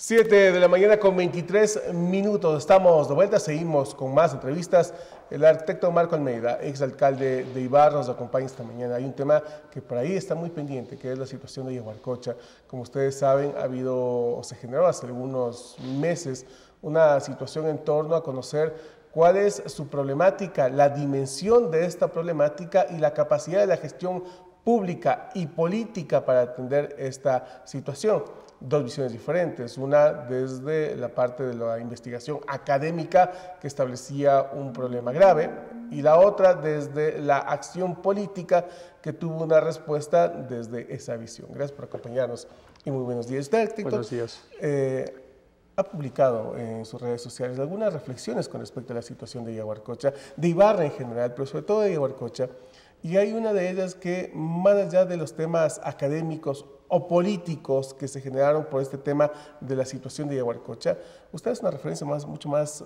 7 de la mañana con 23 minutos. Estamos de vuelta, seguimos con más entrevistas. El arquitecto Marco Almeida, exalcalde de Ibarra, nos acompaña esta mañana. Hay un tema que por ahí está muy pendiente, que es la situación de Yaguarcocha. Como ustedes saben, ha habido, o se generó hace algunos meses, una situación en torno a conocer cuál es su problemática, la dimensión de esta problemática y la capacidad de la gestión pública y política para atender esta situación. Dos visiones diferentes, una desde la parte de la investigación académica que establecía un problema grave y la otra desde la acción política que tuvo una respuesta desde esa visión. Gracias por acompañarnos y muy buenos días. Usted, arquitecto, buenos días. Ha publicado en sus redes sociales algunas reflexiones con respecto a la situación de Yaguarcocha, de Ibarra en general, pero sobre todo de Yaguarcocha, y hay una de ellas que, más allá de los temas académicos o políticos que se generaron por este tema de la situación de Yaguarcocha, usted es una referencia mucho más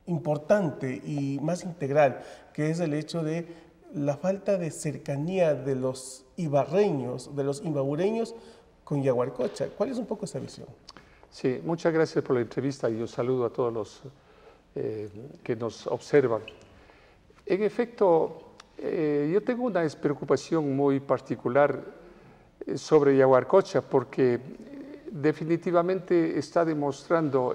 importante y más integral, que es el hecho de la falta de cercanía de los ibarreños, de los imbabureños con Yaguarcocha. ¿Cuál es un poco esa visión? Sí, muchas gracias por la entrevista y un saludo a todos los que nos observan. En efecto, yo tengo una preocupación muy particular sobre Yaguarcocha porque definitivamente está demostrando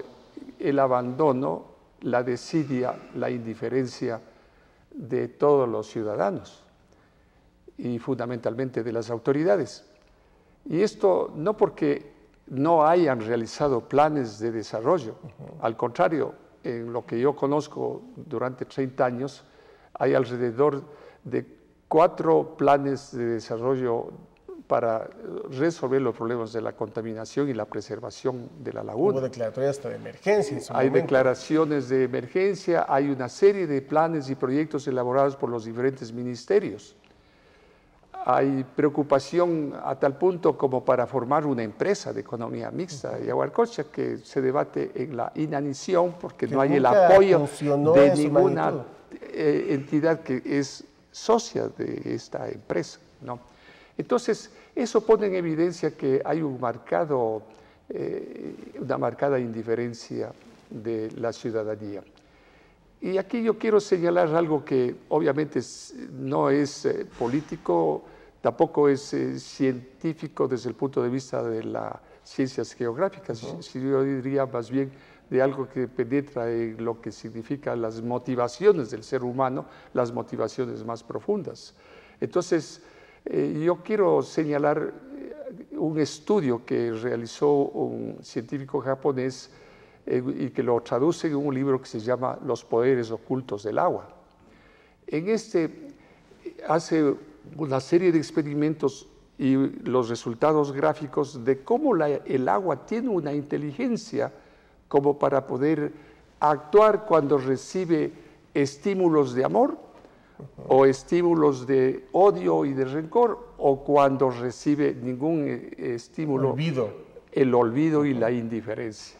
el abandono, la desidia, la indiferencia de todos los ciudadanos y fundamentalmente de las autoridades. Y esto no porque no hayan realizado planes de desarrollo, al contrario, en lo que yo conozco durante 30 años, hay alrededor de 4 planes de desarrollo para resolver los problemas de la contaminación y la preservación de la laguna. Hubo declaratorias hasta de emergencia en su Hay momento. declaraciones de emergencia, hay una serie de planes y proyectos elaborados por los diferentes ministerios. Hay preocupación a tal punto como para formar una empresa de economía mixta de Yaguarcocha que se debate en la inanición porque no hay el apoyo de ninguna entidad que es socia de esta empresa, ¿no? Entonces, eso pone en evidencia que hay una marcada indiferencia de la ciudadanía. Y aquí yo quiero señalar algo que obviamente no es político, tampoco es científico desde el punto de vista de las ciencias geográficas, yo diría más bien de algo que penetra en lo que significan las motivaciones del ser humano, las motivaciones más profundas. Entonces, yo quiero señalar un estudio que realizó un científico japonés y que lo traduce en un libro que se llama Los poderes ocultos del agua. En este hace una serie de experimentos y los resultados gráficos de cómo el agua tiene una inteligencia como para poder actuar cuando recibe estímulos de amor o estímulos de odio y de rencor, o cuando recibe ningún estímulo, el olvido y la indiferencia.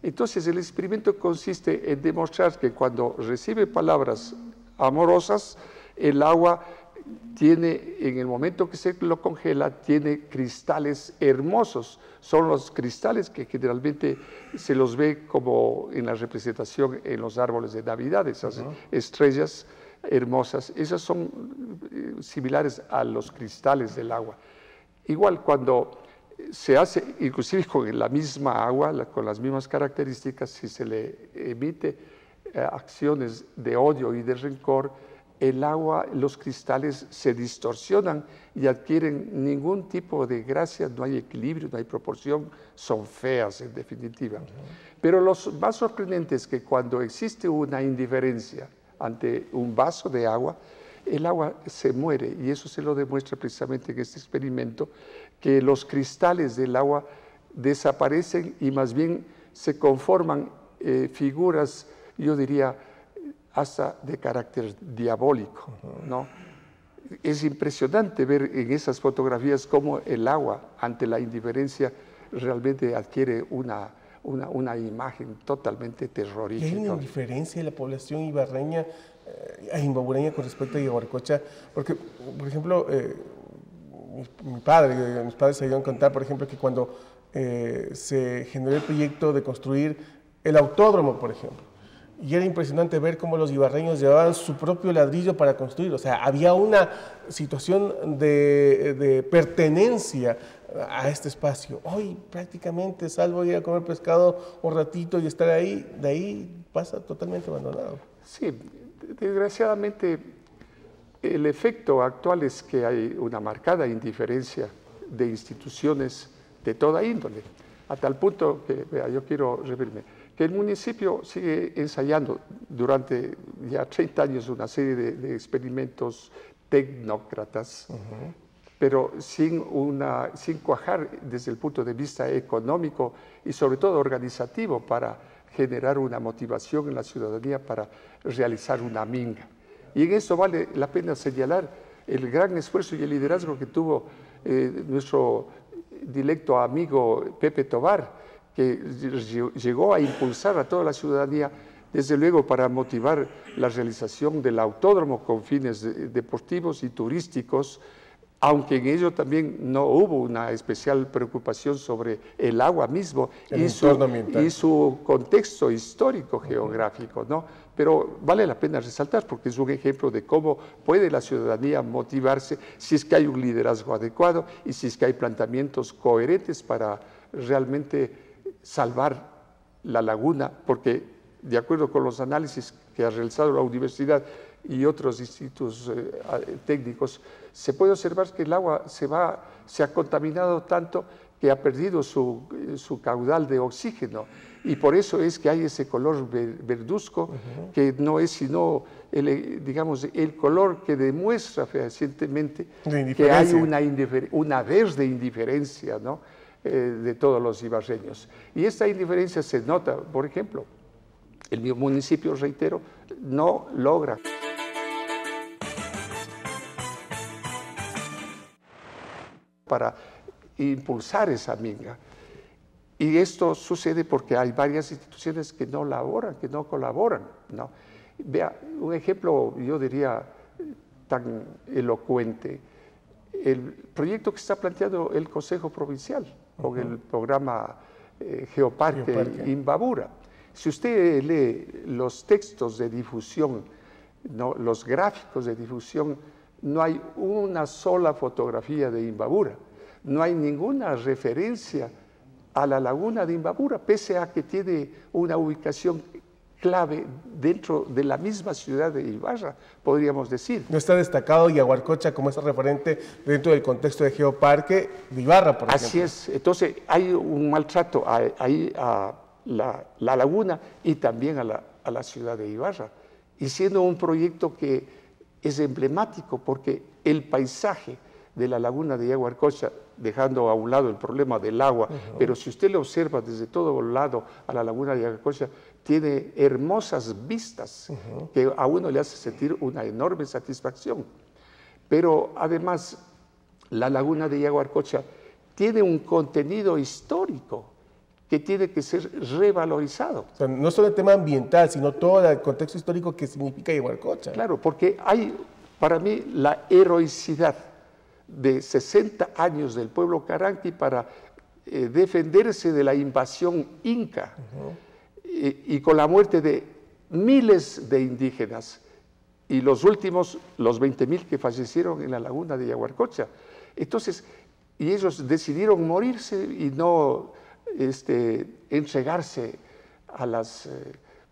Entonces, el experimento consiste en demostrar que cuando recibe palabras amorosas, el agua tiene, en el momento que se lo congela, tiene cristales hermosos. Son los cristales que generalmente se los ve como en la representación en los árboles de Navidad, esas estrellas hermosas. Esas son similares a los cristales del agua. Igual cuando se hace, inclusive con la misma agua, con las mismas características, si se le emite acciones de odio y de rencor, el agua, los cristales se distorsionan y adquieren ningún tipo de gracia, no hay equilibrio, no hay proporción, son feas en definitiva. Pero lo más sorprendente es que cuando existe una indiferencia ante un vaso de agua, el agua se muere, y eso se lo demuestra precisamente en este experimento, que los cristales del agua desaparecen y más bien se conforman figuras, yo diría, hasta de carácter diabólico, ¿no? Es impresionante ver en esas fotografías cómo el agua, ante la indiferencia, realmente adquiere una imagen totalmente terrorífica. ¿Y hay una indiferencia de la población ibarreña, imbabureña con respecto a Yaguarcocha? Porque, por ejemplo, mis padres se dieron a contar, por ejemplo, que cuando se generó el proyecto de construir el autódromo, por ejemplo. Y era impresionante ver cómo los ibarreños llevaban su propio ladrillo para construir. O sea, había una situación de pertenencia a este espacio. Hoy prácticamente, salvo ir a comer pescado un ratito y estar ahí, de ahí pasa totalmente abandonado. Sí, desgraciadamente el efecto actual es que hay una marcada indiferencia de instituciones de toda índole, a tal punto que, vea, yo quiero referirme, que el municipio sigue ensayando durante ya 30 años una serie de experimentos tecnócratas, pero sin cuajar desde el punto de vista económico y sobre todo organizativo para generar una motivación en la ciudadanía para realizar una minga. Y en eso vale la pena señalar el gran esfuerzo y el liderazgo que tuvo nuestro directo amigo Pepe Tobar, que llegó a impulsar a toda la ciudadanía, desde luego para motivar la realización del autódromo con fines deportivos y turísticos, aunque en ello también no hubo una especial preocupación sobre el agua mismo y su contexto histórico geográfico, ¿no? Pero vale la pena resaltar porque es un ejemplo de cómo puede la ciudadanía motivarse si es que hay un liderazgo adecuado y si es que hay planteamientos coherentes para realmente salvar la laguna, porque de acuerdo con los análisis que ha realizado la universidad y otros institutos técnicos, se puede observar que el agua se ha contaminado tanto que ha perdido su caudal de oxígeno, y por eso es que hay ese color verduzco, que no es sino digamos, el color que demuestra fehacientemente que hay una verde indiferencia, ¿no? De todos los ibarreños. Y esta indiferencia se nota, por ejemplo, el municipio, reitero, no logra para impulsar esa minga. Y esto sucede porque hay varias instituciones que no laboran, que no colaboran, ¿no? Vea, un ejemplo, yo diría, tan elocuente, el proyecto que está planteando el Consejo Provincial con el programa Geoparque Imbabura. Si usted lee los textos de difusión, ¿no?, los gráficos de difusión, no hay una sola fotografía de Imbabura, no hay ninguna referencia a la laguna de Imbabura, pese a que tiene una ubicación clave dentro de la misma ciudad de Ibarra, podríamos decir. No está destacado Yaguarcocha como ese referente dentro del contexto de Geoparque de Ibarra, por ejemplo. Así es, entonces hay un maltrato ahí a la laguna y también a la ciudad de Ibarra, y siendo un proyecto que es emblemático porque el paisaje de la laguna de Yaguarcocha, dejando a un lado el problema del agua, pero si usted lo observa desde todo lado a la laguna de Yaguarcocha, tiene hermosas vistas que a uno le hace sentir una enorme satisfacción. Pero además, la laguna de Yaguarcocha tiene un contenido histórico que tiene que ser revalorizado. O sea, no solo el tema ambiental, sino todo el contexto histórico que significa Yaguarcocha. Claro, porque hay, para mí, la heroicidad de 60 años del pueblo caranqui para defenderse de la invasión inca, y con la muerte de miles de indígenas, y los últimos, los 20.000 que fallecieron en la laguna de Yaguarcocha. Entonces, y ellos decidieron morirse y no entregarse a las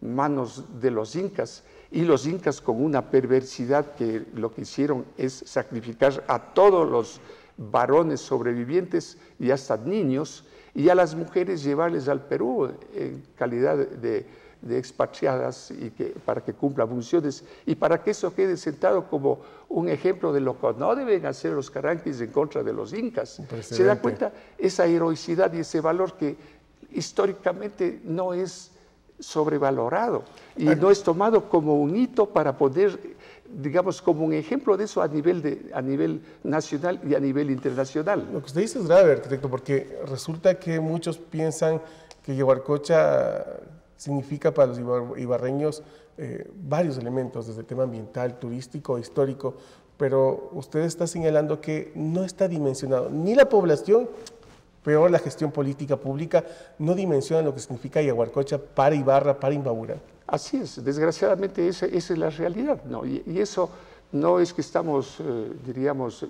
manos de los incas, y los incas con una perversidad que lo que hicieron es sacrificar a todos los varones sobrevivientes y hasta niños, y a las mujeres llevarles al Perú en calidad de expatriadas y para que cumplan funciones y para que eso quede sentado como un ejemplo de lo que no deben hacer los caranquis en contra de los incas. ¿Se da cuenta? Esa heroicidad y ese valor que históricamente no es sobrevalorado y no es tomado como un hito para poder, digamos, como un ejemplo de eso a nivel nacional y a nivel internacional. Lo que usted dice es grave, arquitecto, porque resulta que muchos piensan que Yaguarcocha significa para los ibarreños varios elementos, desde el tema ambiental, turístico, histórico, pero usted está señalando que no está dimensionado ni la población, peor la gestión política pública, no dimensionan lo que significa Yaguarcocha para Ibarra, para Imbabura. Así es, desgraciadamente esa es la realidad, ¿no? Y eso no es que estamos, diríamos,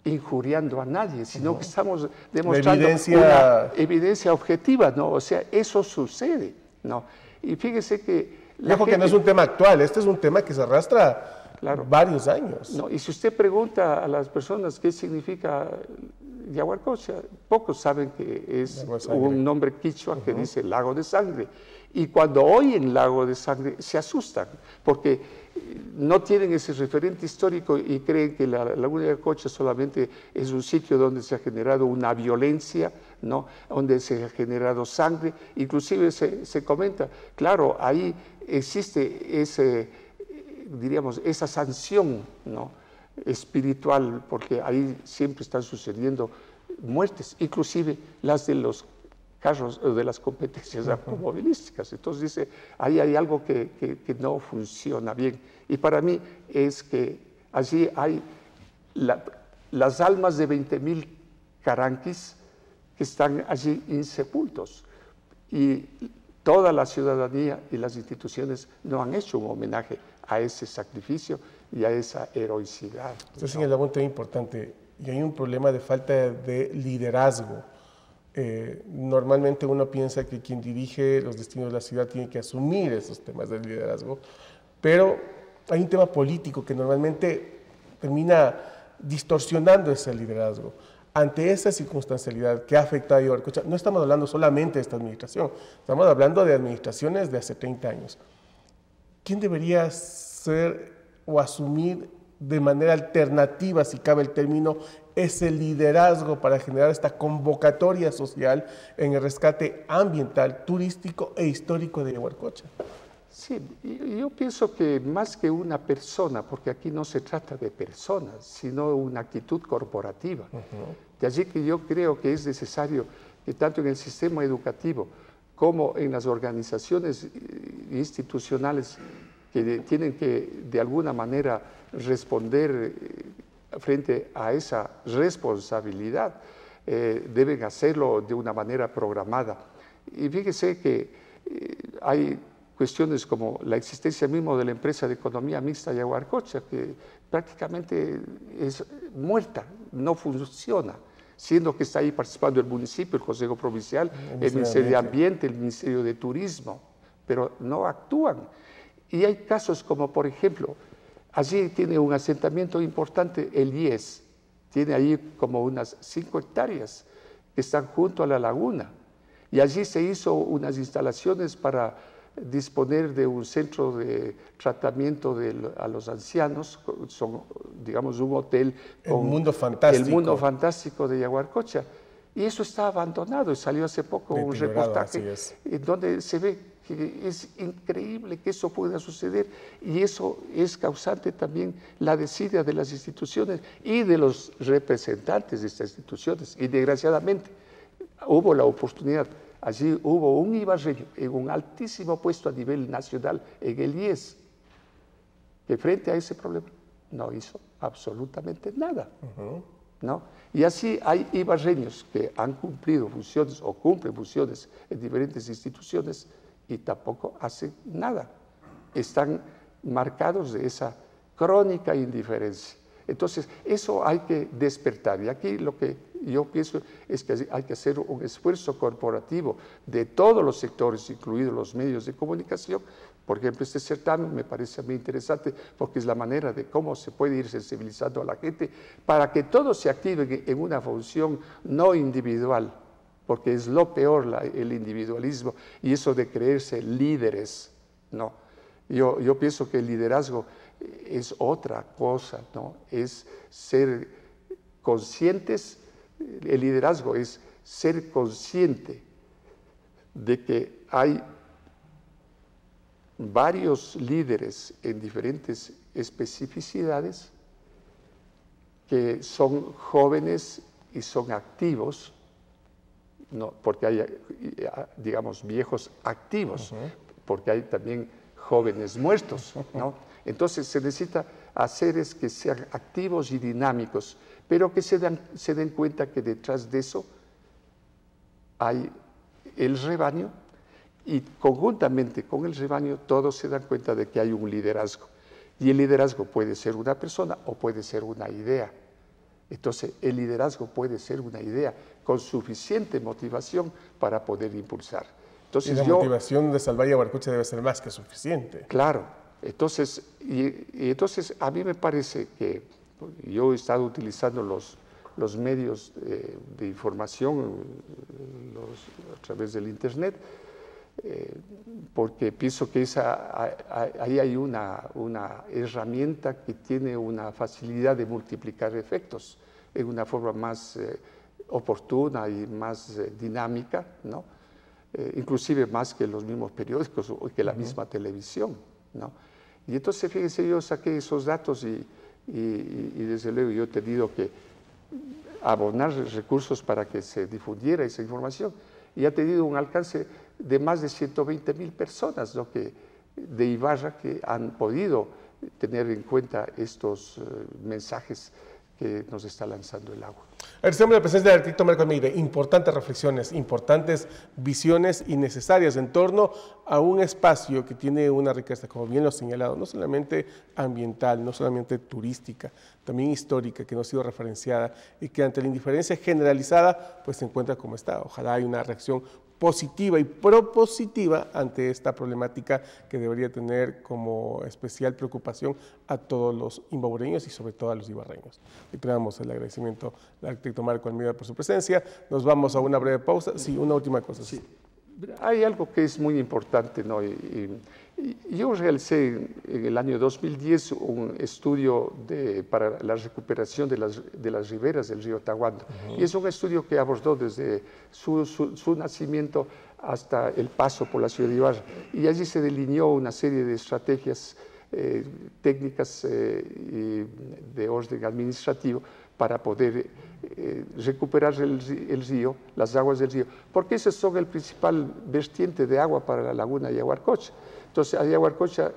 injuriando a nadie, sino que estamos demostrando una evidencia objetiva, ¿no? O sea, eso sucede, ¿no? Y fíjese que... Ojo que no es un tema actual, este es un tema que se arrastra varios años. No, y si usted pregunta a las personas qué significa Yaguarcocha, pocos saben que es un nombre quichua que dice lago de sangre. Y cuando oyen lago de sangre se asustan, porque no tienen ese referente histórico y creen que la laguna de Yaguarcocha solamente es un sitio donde se ha generado una violencia, ¿no? Donde se ha generado sangre. Inclusive se comenta, claro, ahí existe diríamos, esa sanción, ¿no? Espiritual, porque ahí siempre están sucediendo muertes, inclusive las de los carros, de las competencias automovilísticas. Entonces dice, ahí hay algo que no funciona bien. Y para mí es que allí hay las almas de 20.000 caranquis que están allí insepultos. Y toda la ciudadanía y las instituciones no han hecho un homenaje a ese sacrificio y a esa heroicidad. Usted señalaba un tema importante, y hay un problema de falta de liderazgo. Normalmente uno piensa que quien dirige los destinos de la ciudad tiene que asumir esos temas de liderazgo, pero hay un tema político que normalmente termina distorsionando ese liderazgo. Ante esa circunstancialidad que ha afectado a Yaguarcocha, no estamos hablando solamente de esta administración, estamos hablando de administraciones de hace 30 años. ¿Quién debería ser o asumir de manera alternativa, si cabe el término, ese liderazgo para generar esta convocatoria social en el rescate ambiental, turístico e histórico de Yaguarcocha? Sí, yo pienso que más que una persona, porque aquí no se trata de personas, sino una actitud corporativa. De allí que yo creo que es necesario que tanto en el sistema educativo como en las organizaciones institucionales que tienen que de alguna manera responder frente a esa responsabilidad, deben hacerlo de una manera programada. Y fíjese que hay cuestiones como la existencia misma de la empresa de economía mixta Yaguarcocha, que prácticamente es muerta, no funciona, siendo que está ahí participando el municipio, el Consejo Provincial, el Ministerio de Ambiente, el Ministerio de Turismo, pero no actúan. Y hay casos como, por ejemplo, allí tiene un asentamiento importante, el IES, tiene ahí como unas 5 hectáreas que están junto a la laguna, y allí se hizo unas instalaciones para disponer de un centro de tratamiento a los ancianos, son, digamos, un hotel con el mundo fantástico. El mundo fantástico de Yaguarcocha. Y eso está abandonado, y salió hace poco un reportaje en donde se ve que es increíble que eso pueda suceder, y eso es causante también la desidia de las instituciones y de los representantes de estas instituciones. Y desgraciadamente hubo la oportunidad. Allí hubo un ibarreño en un altísimo puesto a nivel nacional en el IES, que frente a ese problema no hizo absolutamente nada, ¿no? Y así hay ibarreños que han cumplido funciones o cumplen funciones en diferentes instituciones y tampoco hacen nada. Están marcados de esa crónica indiferencia. Entonces, eso hay que despertar. Y aquí lo que yo pienso es que hay que hacer un esfuerzo corporativo de todos los sectores, incluidos los medios de comunicación. Por ejemplo, este certamen me parece muy interesante porque es la manera de cómo se puede ir sensibilizando a la gente para que todos se activen en una función no individual, porque es lo peor el individualismo y eso de creerse líderes, ¿no? Yo pienso que el liderazgo es otra cosa, ¿no? Es ser conscientes. El liderazgo es ser consciente de que hay varios líderes en diferentes especificidades que son jóvenes y son activos, no, porque hay, digamos, viejos activos, porque hay también jóvenes muertos, ¿no? Entonces se necesita hacer es que sean activos y dinámicos, pero que se den cuenta que detrás de eso hay el rebaño y conjuntamente con el rebaño todos se dan cuenta de que hay un liderazgo. Y el liderazgo puede ser una persona o puede ser una idea. Entonces, el liderazgo puede ser una idea con suficiente motivación para poder impulsar. Entonces, y la motivación de salvar Yaguarcocha debe ser más que suficiente. Claro. Entonces, entonces a mí me parece que yo he estado utilizando los medios de información a través del Internet, porque pienso que ahí hay una herramienta que tiene una facilidad de multiplicar efectos en una forma más oportuna y más dinámica, ¿no? Inclusive más que los mismos periódicos o que la misma televisión, ¿no? Y entonces, fíjense, yo saqué esos datos y desde luego yo he tenido que abonar recursos para que se difundiera esa información y ha tenido un alcance de más de 120.000 personas, ¿no? de Ibarra que han podido tener en cuenta estos mensajes que nos está lanzando el agua. Agradecemos la presencia del arquitecto Marco Almeida. Importantes reflexiones, importantes visiones y necesarias en torno a un espacio que tiene una riqueza, como bien lo ha señalado, no solamente ambiental, no solamente turística, también histórica, que no ha sido referenciada y que ante la indiferencia generalizada pues se encuentra como está. Ojalá haya una reacción positiva y propositiva ante esta problemática que debería tener como especial preocupación a todos los imbabureños y sobre todo a los ibarreños. Le damos el agradecimiento al arquitecto Marco Almeida por su presencia. Nos vamos a una breve pausa. Sí, una última cosa. Sí. Hay algo que es muy importante, ¿no? Yo realicé en el año 2010 un estudio para la recuperación de las riberas del río Tahuando. Y es un estudio que abordó desde su nacimiento hasta el paso por la ciudad de Ibarra. Y allí se delineó una serie de estrategias técnicas de orden administrativo para poder recuperar el río, las aguas del río, porque esos son el principal vertiente de agua para la laguna de Yaguarcocha. Entonces, Yaguarcocha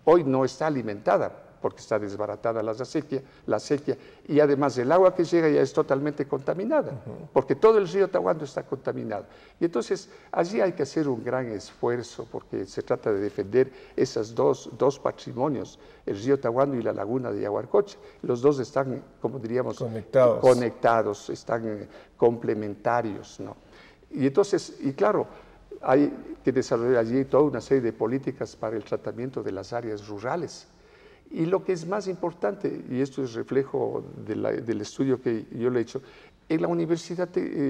hoy no está alimentada porque está desbaratada la sequía, y además el agua que llega ya es totalmente contaminada, porque todo el río Tahuando está contaminado. Y entonces allí hay que hacer un gran esfuerzo porque se trata de defender esos dos patrimonios, el río Tahuando y la laguna de Yaguarcocha. Los dos están, como diríamos, conectados, están complementarios, ¿no? Y entonces, y claro, hay que desarrollar allí toda una serie de políticas para el tratamiento de las áreas rurales. Y lo que es más importante, y esto es reflejo del estudio que yo le he hecho, en la Universidad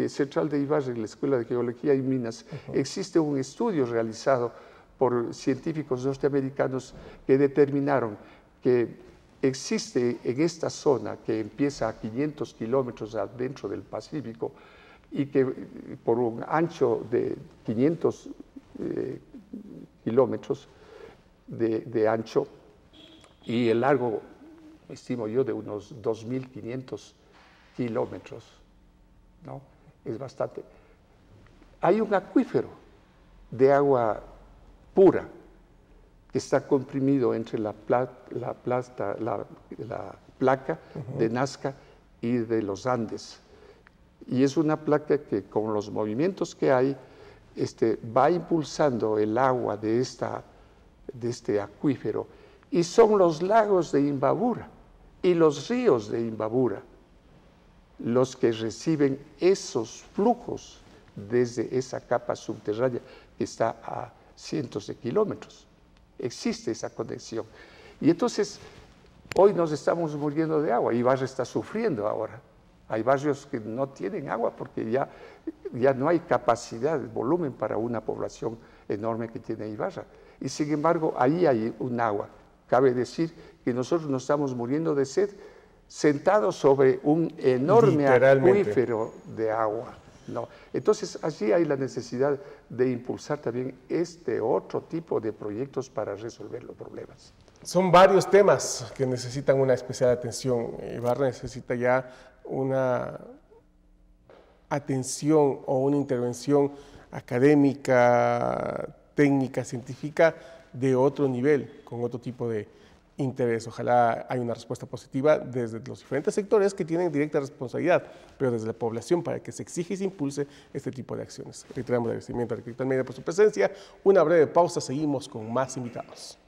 Central de Ibarra, en la Escuela de Geología y Minas, existe un estudio realizado por científicos norteamericanos que determinaron que existe en esta zona, que empieza a 500 kilómetros adentro del Pacífico, y que por un ancho de 500 kilómetros de ancho, y el largo, estimo yo, de unos 2.500 kilómetros, ¿no? Es bastante. Hay un acuífero de agua pura que está comprimido entre la placa de Nazca y de los Andes. Y es una placa que con los movimientos que hay va impulsando el agua de este acuífero. Y son los lagos de Imbabura y los ríos de Imbabura los que reciben esos flujos desde esa capa subterránea que está a cientos de kilómetros. Existe esa conexión. Y entonces, hoy nos estamos muriendo de agua. Ibarra está sufriendo ahora. Hay barrios que no tienen agua porque ya no hay capacidad, volumen para una población enorme que tiene Ibarra. Y sin embargo, ahí hay un agua. Cabe decir que nosotros nos estamos muriendo de sed sentados sobre un enorme acuífero de agua, ¿no? Entonces, allí hay la necesidad de impulsar también otro tipo de proyectos para resolver los problemas. Son varios temas que necesitan una especial atención. Ibarra necesita ya una atención o una intervención académica, técnica, científica de otro nivel, con otro tipo de interés. Ojalá haya una respuesta positiva desde los diferentes sectores que tienen directa responsabilidad, pero desde la población para que se exija y se impulse este tipo de acciones. Reiteramos el agradecimiento al arquitecto Almeida por su presencia. Una breve pausa, seguimos con más invitados.